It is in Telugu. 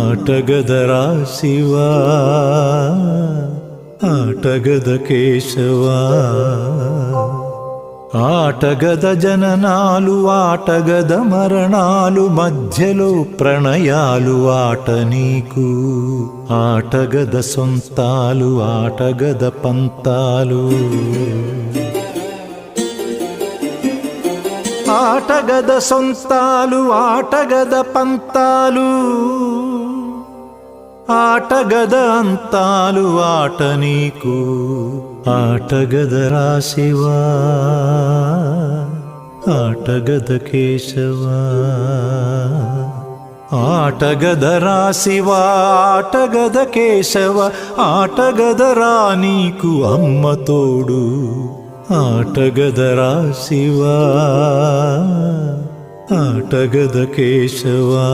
ఆటగదరా శివా ఆటగద కేశవా ఆటగద జననాలు ఆటగద మరణాలు మధ్యలో ప్రణయాలు ఆట నీకు ఆటగద సొంతాలు ఆటగద పంతాలు ఆటగద సొంతాలు ఆటగద పంతాలు ఆటగద అంతాలు ఆట నీకు ఆటగదరా శివా ఆటగద కేశవా ఆటగదరా శివా ఆటగద కేశవ ఆటగదరా నీకు అమ్మ తోడు ఆటగదరా శివా ఆటగద కేశవా